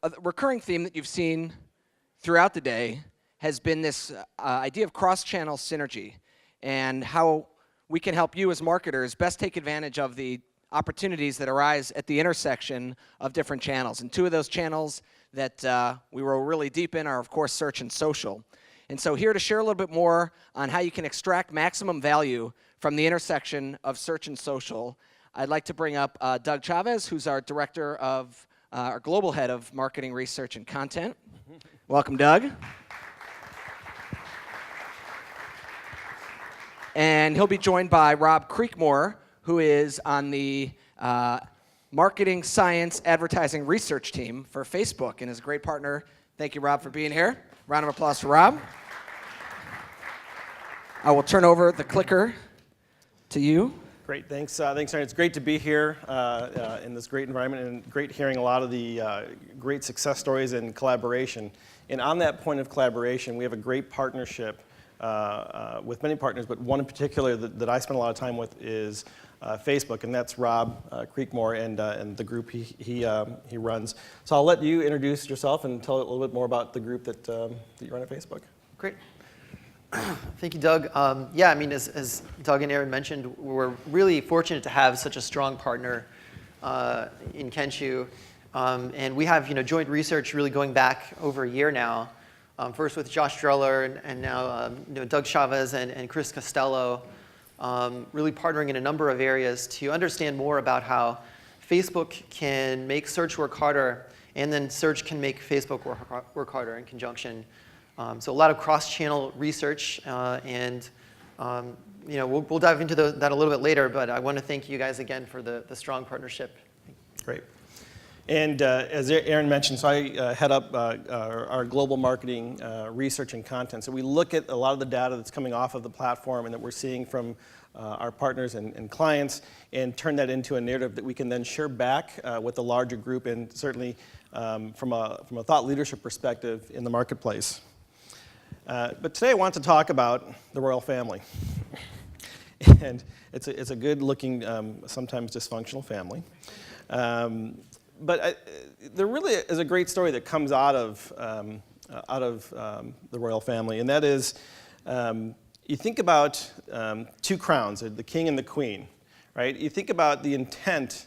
A recurring theme that you've seen throughout the day has been this idea of cross-channel synergy and how we can help you as marketers best take advantage of the opportunities that arise at the intersection of different channels. And two of those channels that we were really deep in are, of course, search and social. And so here to share a little bit more on how you can extract maximum value from the intersection of search and social, I'd like to bring up Doug Chavez, who's our director of our global head of marketing research and content. Welcome, Doug. And he'll be joined by Rob Creekmore, who is on the marketing science advertising research team for Facebook and is a great partner. Thank you, Rob, for being here. Round of applause for Rob. I will turn over the clicker to you. Great, thanks, Aaron. It's great to be here in this great environment and great hearing a lot of the great success stories and collaboration. And on that point of collaboration, we have a great partnership with many partners, but one in particular that I spend a lot of time with is Facebook, and that's Rob Creekmore and the group he runs. So I'll let you introduce yourself and tell a little bit more about the group that you run at Facebook. Great. Thank you, Doug. Yeah, I mean, as Doug and Aaron mentioned, we're really fortunate to have such a strong partner in Kensho. And we have joint research really going back over a year now. First with Josh Dreller and now Doug Chavez and Chris Costello, really partnering in a number of areas to understand more about how Facebook can make search work harder, and then search can make Facebook work harder in conjunction. So a lot of cross-channel research, and we'll dive into that a little bit later, but I want to thank you guys again for the strong partnership. Great. And as Aaron mentioned, so I head up our global marketing research and content. So we look at a lot of the data that's coming off of the platform and that we're seeing from our partners and clients, and turn that into a narrative that we can then share back with the larger group, and certainly from a thought leadership perspective in the marketplace. But today I want to talk about the royal family. And it's a good-looking, sometimes dysfunctional family. But there really is a great story that comes out of the royal family, and that is, you think about two crowns, the king and the queen, right? You think about the intent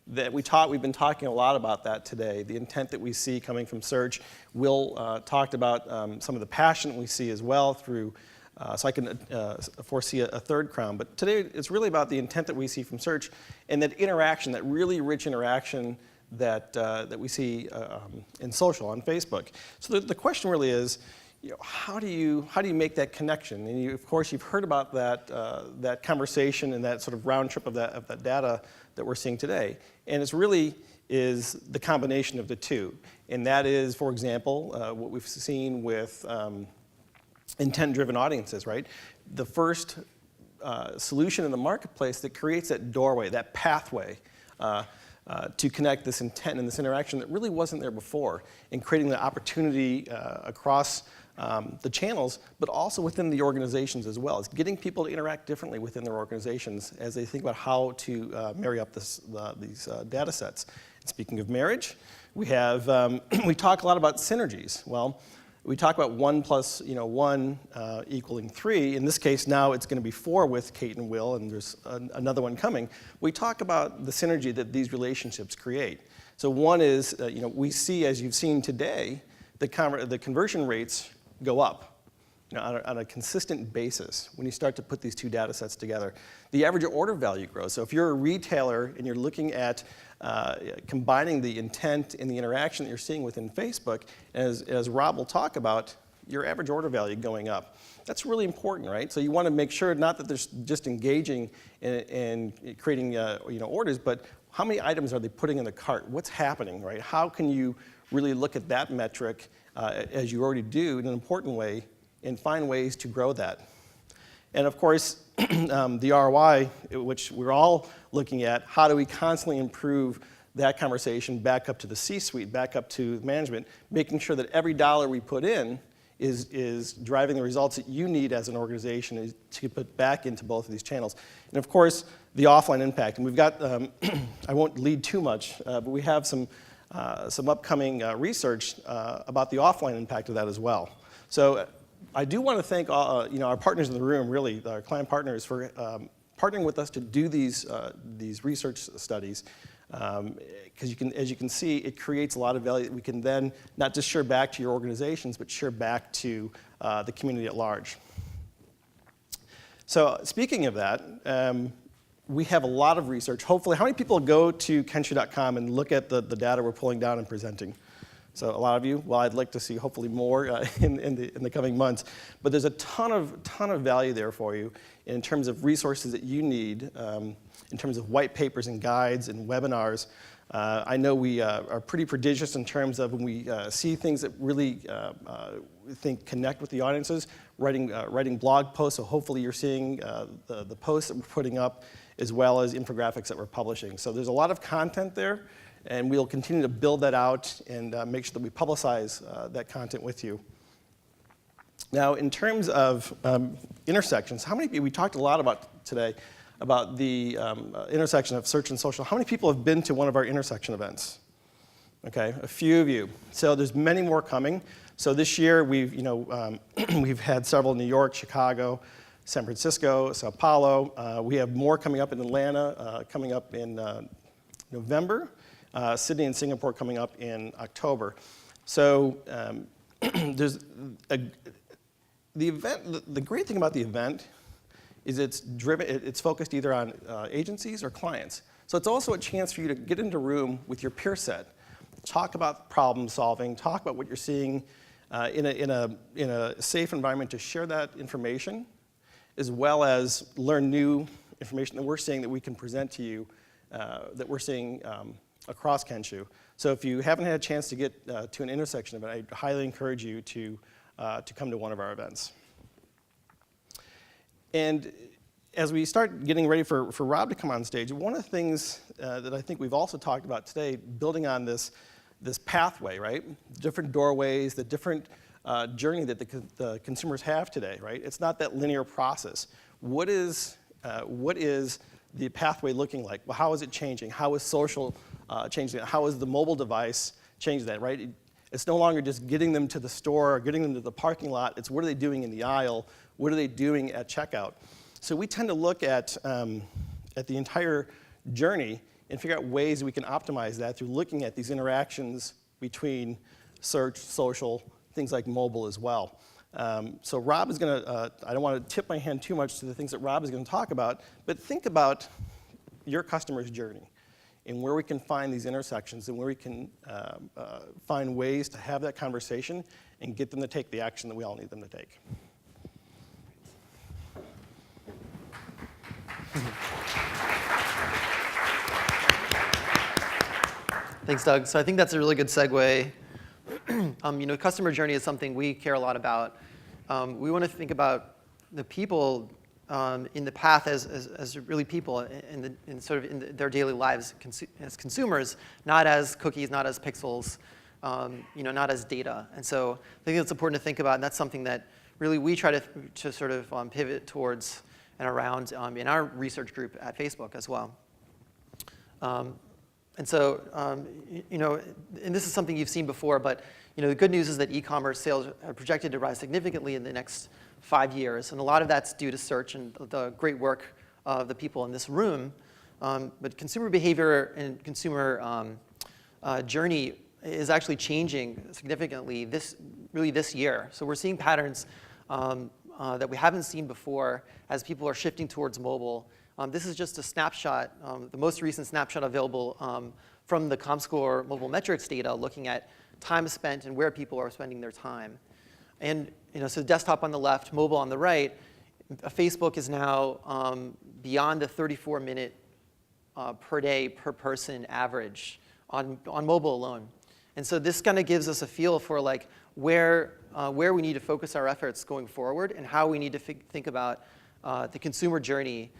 that we've been talking a lot about that today, the intent that we see coming from search. Will talked about some of the passion we see as well through, so I can foresee a third crown. But today it's really about the intent that we see from search and that interaction, that really rich interaction that we see in social, on Facebook. So the question really is, how do you make that connection? And of course, you've heard about that conversation and that sort of round trip of that data that we're seeing today. And it's really is the combination of the two. And that is, for example, what we've seen with intent-driven audiences, right? The first solution in the marketplace that creates that doorway, that pathway to connect this intent and this interaction that really wasn't there before, and creating the opportunity across the channels, but also within the organizations as well. It's getting people to interact differently within their organizations as they think about how to marry up these data sets. And speaking of marriage, we have we talk a lot about synergies. Well, we talk about 1 + 1 equaling 3. In this case, now it's going to be 4 with Kate and Will, and there's another one coming. We talk about the synergy that these relationships create. So one is, we see, as you've seen today, the conversion rates go up on a consistent basis when you start to put these two data sets together. The average order value grows. So if you're a retailer and you're looking at combining the intent and the interaction that you're seeing within Facebook, as Rob will talk about, your average order value going up. That's really important, right? So you want to make sure not that they're just engaging and creating orders, but how many items are they putting in the cart? What's happening, right? How can you really look at that metric as you already do in an important way and find ways to grow that? And of course, the ROI, which we're all looking at, how do we constantly improve that conversation back up to the C-suite, back up to management, making sure that every dollar we put in is driving the results that you need as an organization to put back into both of these channels. And of course, the offline impact. And we've got, I won't lead too much, but we have some some upcoming research about the offline impact of that as well. So I do want to thank our partners in the room, really, our client partners, for partnering with us to do these research studies. Because as you can see, it creates a lot of value that we can then not just share back to your organizations, but share back to the community at large. So speaking of that, we have a lot of research. Hopefully, how many people go to Kensho.com and look at the data we're pulling down and presenting? So a lot of you. Well, I'd like to see hopefully more in the coming months. But there's a ton of value there for you in terms of resources that you need, in terms of white papers and guides and webinars. I know we are pretty prodigious in terms of when we see things that really we think connect with the audiences, writing blog posts. So hopefully you're seeing the posts that we're putting up, as well as infographics that we're publishing. So there's a lot of content there, and we'll continue to build that out and make sure that we publicize that content with you. Now, in terms of intersections, how many people, we talked a lot about today about the intersection of search and social. How many people have been to one of our intersection events? Okay, a few of you. So there's many more coming. So this year we've had several in New York, Chicago, San Francisco, Sao Paulo. We have more coming up in Atlanta, coming up in November. Sydney and Singapore coming up in October. So there's the event. The great thing about the event is it's focused either on agencies or clients. So it's also a chance for you to get into a room with your peer set, talk about problem solving, talk about what you're seeing in a safe environment to share that information, as well as learn new information that we're seeing that we can present to you, that we're seeing across Kensho. So if you haven't had a chance to get to an intersection event, I highly encourage you to come to one of our events. And as we start getting ready for Rob to come on stage, one of the things that I think we've also talked about today, building on this pathway, right? Different doorways, the different journey that the consumers have today, right? It's not that linear process. What is the pathway looking like? Well, how is it changing? How is social changing that? How is the mobile device changing that, right? It's no longer just getting them to the store or getting them to the parking lot. It's what are they doing in the aisle? What are they doing at checkout? So we tend to look at the entire journey and figure out ways we can optimize that through looking at these interactions between search, social, things like mobile as well. So Rob is going to, I don't want to tip my hand too much to the things that Rob is going to talk about, but think about your customer's journey and where we can find these intersections and where we can find ways to have that conversation and get them to take the action that we all need them to take. Thanks, Doug. So I think that's a really good segue. Customer journey is something we care a lot about. We want to think about the people in the path as really people in their daily lives as consumers, not as cookies, not as pixels, not as data. And so I think it's important to think about, and that's something that really we try to sort of pivot towards and around in our research group at Facebook as well. And so, and this is something you've seen before, but the good news is that e-commerce sales are projected to rise significantly in the next 5 years, and a lot of that's due to search and the great work of the people in this room. But consumer behavior and consumer journey is actually changing significantly this year. So we're seeing patterns that we haven't seen before as people are shifting towards mobile. This is just a snapshot, the most recent snapshot available from the Comscore mobile metrics data, looking at time spent and where people are spending their time. And so desktop on the left, mobile on the right, Facebook is now beyond the 34-minute per day per person average on mobile alone. And so this kind of gives us a feel for like where we need to focus our efforts going forward and how we need to think about the consumer journey.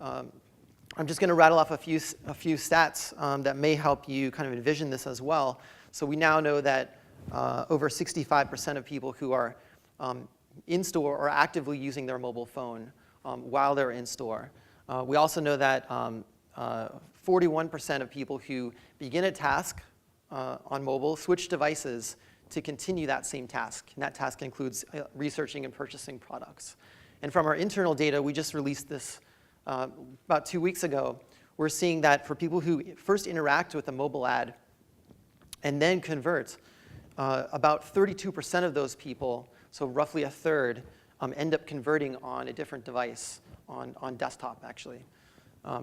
I'm just going to rattle off a few stats that may help you kind of envision this as well. So we now know that over 65% of people who are in store are actively using their mobile phone while they're in store. We also know that 41% of people who begin a task on mobile switch devices to continue that same task. And that task includes researching and purchasing products. And from our internal data, we just released this about 2 weeks ago. We're seeing that for people who first interact with a mobile ad and then convert, about 32% of those people, so roughly a third, end up converting on a different device, on desktop actually,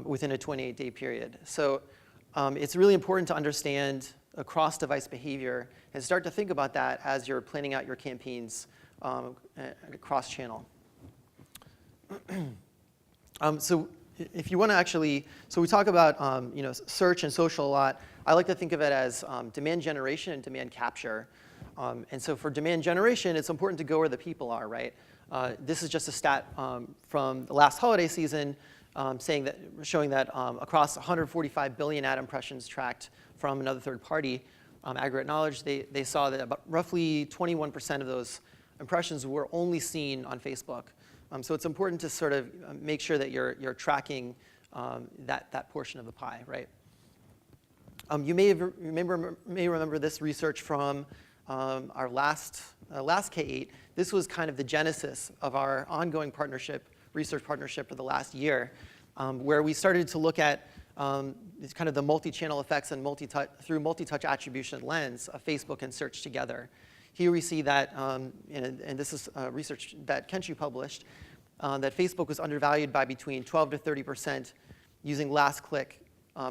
within a 28-day period. So it's really important to understand cross-device behavior and start to think about that as you're planning out your campaigns cross-channel. So if you want to actually, so we talk about search and social a lot. I like to think of it as demand generation and demand capture. And so for demand generation, it's important to go where the people are, right? This is just a stat from the last holiday season showing that across 145 billion ad impressions tracked from another third party, Aggregate Knowledge, they saw that about roughly 21% of those impressions were only seen on Facebook. So it's important to sort of make sure that you're tracking that portion of the pie, right? You may remember this research from our last K8. This was kind of the genesis of our ongoing research partnership for the last year, where we started to look at kind of the multi-channel effects and through multi-touch attribution lens of Facebook and search together. Here we see that, and this is research that Kenshu published, that Facebook was undervalued by between 12 to 30% using last click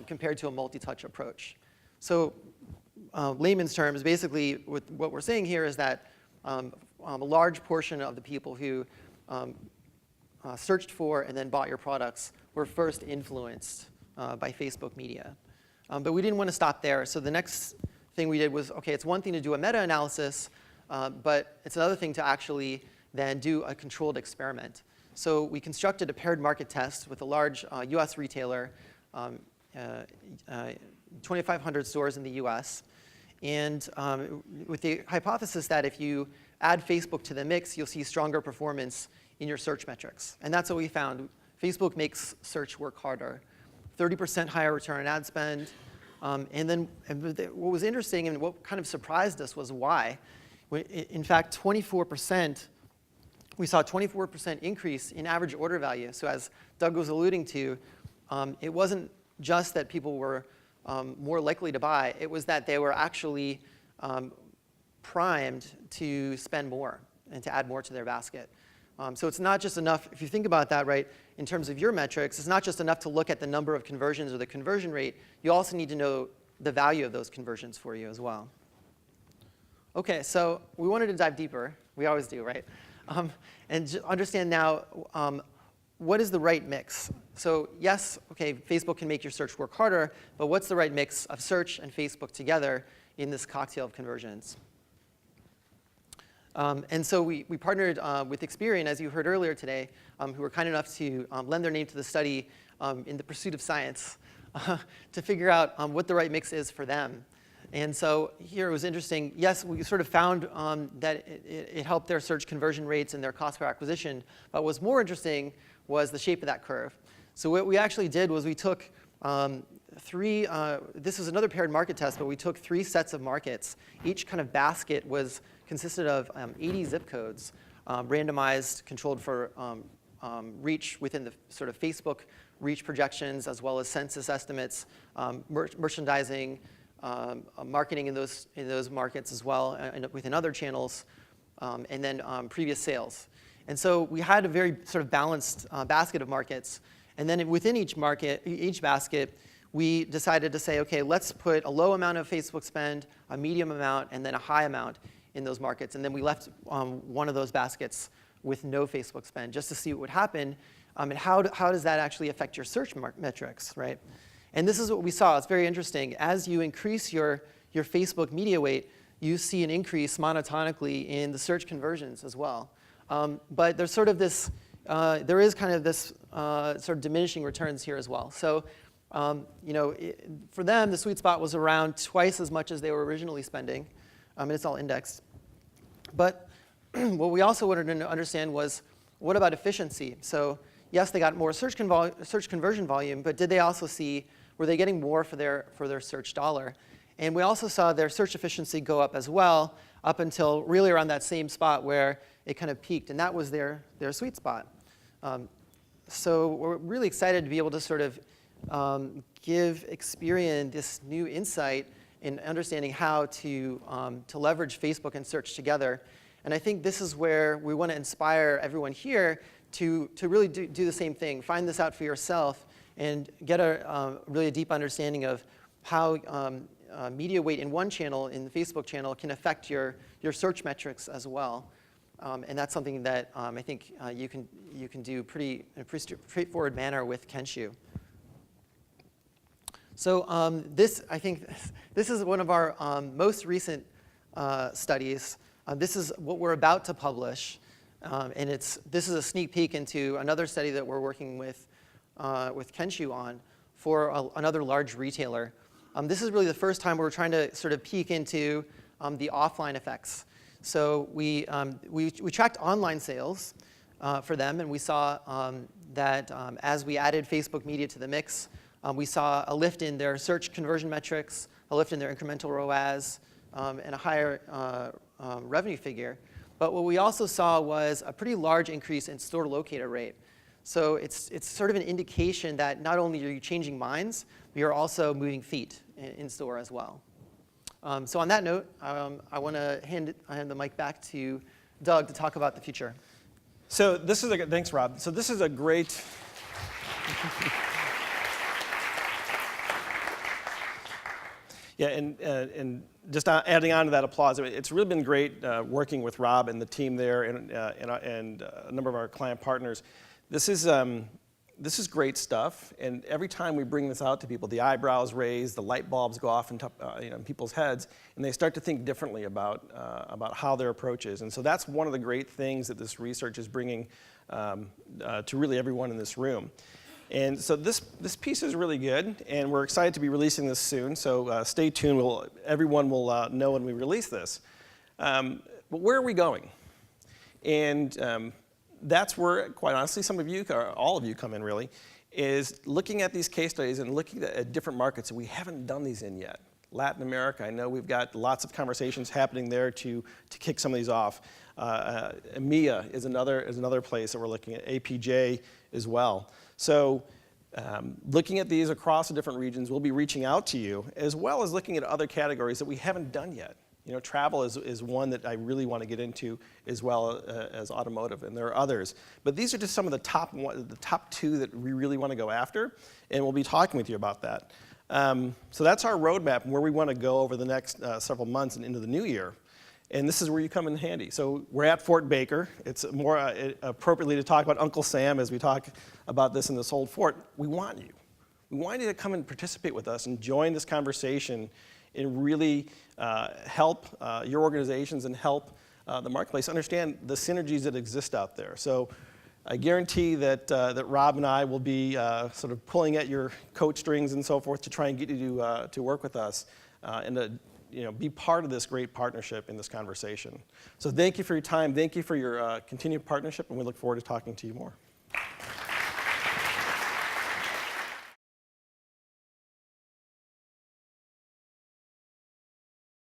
compared to a multi-touch approach. So layman's terms, basically what we're saying here is that a large portion of the people who searched for and then bought your products were first influenced by Facebook media. But we didn't want to stop there, so the next thing we did was, okay, it's one thing to do a meta-analysis, but it's another thing to actually then do a controlled experiment. So we constructed a paired market test with a large US retailer, 2,500 stores in the US, and with the hypothesis that if you add Facebook to the mix, you'll see stronger performance in your search metrics. And that's what we found. Facebook makes search work harder, 30% higher return on ad spend. And what was interesting and what kind of surprised us was why. In fact, we saw a 24% increase in average order value. So as Doug was alluding to, it wasn't just that people were more likely to buy, it was that they were actually primed to spend more and to add more to their basket. So it's not just enough, if you think about that, right, in terms of your metrics, it's not just enough to look at the number of conversions or the conversion rate. You also need to know the value of those conversions for you as well. OK, so we wanted to dive deeper. We always do, right? And understand now what is the right mix. So yes, OK, Facebook can make your search work harder, but what's the right mix of search and Facebook together in this cocktail of conversions? And so we partnered with Experian, as you heard earlier today, who were kind enough to lend their name to the study in the pursuit of science to figure out what the right mix is for them. And so here it was interesting. Yes, we sort of found that it helped their search conversion rates and their cost per acquisition. But what was more interesting was the shape of that curve. So what we actually did was we took this was another paired market test, but we took 3 sets of markets. Each kind of basket consisted of 80 zip codes, randomized, controlled for reach within the sort of Facebook reach projections, as well as census estimates, merchandising, marketing in those markets as well, and within other channels, and then previous sales. And so we had a very sort of balanced basket of markets. And then within each basket, we decided to say, OK, let's put a low amount of Facebook spend, a medium amount, and then a high amount in those markets. And then we left one of those baskets with no Facebook spend, just to see what would happen. And how does that actually affect your search metrics, right? And this is what we saw. It's very interesting. As you increase your Facebook media weight, you see an increase monotonically in the search conversions as well. But there's sort of this, there is kind of this sort of diminishing returns here as well. So for them, the sweet spot was around twice as much as they were originally spending. And it's all indexed. But what we also wanted to understand was, what about efficiency? So yes, they got more search conversion volume, but did they also see, were they getting more for their search dollar? And we also saw their search efficiency go up as well, up until really around that same spot where it kind of peaked, and that was their sweet spot. So we're really excited to be able to sort of give Experian this new insight in understanding how to leverage Facebook and search together. And I think this is where we want to inspire everyone here to really do the same thing. Find this out for yourself and get really a deep understanding of how media weight in one channel, in the Facebook channel, can affect your search metrics as well. And that's something that I think you can do in a pretty straightforward manner with Kensho. So I think this is one of our most recent studies. This is what we're about to publish. And this is a sneak peek into another study that we're working with Kensho on for another large retailer. This is really the first time we're trying to sort of peek into the offline effects. So we tracked online sales for them, and we saw that as we added Facebook media to the mix, we saw a lift in their search conversion metrics, a lift in their incremental ROAS, and a higher revenue figure. But what we also saw was a pretty large increase in store locator rate. So it's sort of an indication that not only are you changing minds, but you're also moving feet in store as well. So on that note, I want to hand the mic back to Doug to talk about the future. So thanks, Rob. So this is a great. Yeah, and just adding on to that applause, it's really been great working with Rob and the team there and a number of our client partners. This is great stuff, and every time we bring this out to people, the eyebrows raise, the light bulbs go off in people's heads, and they start to think differently about how their approach is. And so that's one of the great things that this research is bringing to really everyone in this room. And so this piece is really good, and we're excited to be releasing this soon. So stay tuned. Everyone will know when we release this. But where are we going? And that's where, quite honestly, some of you, or all of you come in really, is looking at these case studies and looking at different markets that we haven't done these in yet. Latin America, I know we've got lots of conversations happening there to kick some of these off. EMEA is another place that we're looking at, APJ as well. So looking at these across the different regions, we'll be reaching out to you, as well as looking at other categories that we haven't done yet. You know, travel is one that I really want to get into, as well as automotive, and there are others. But these are just some of the top two that we really want to go after, and we'll be talking with you about that. So that's our roadmap and where we want to go over the next several months and into the new year. And this is where you come in handy. So we're at Fort Baker. It's more appropriately to talk about Uncle Sam as we talk about this in this old fort. We want you. We want you to come and participate with us and join this conversation and really help your organizations and help the marketplace understand the synergies that exist out there. So I guarantee that Rob and I will be sort of pulling at your coat strings and so forth to try and get you to work with us and to be part of this great partnership in this conversation. So thank you for your time. Thank you for your continued partnership, and we look forward to talking to you more.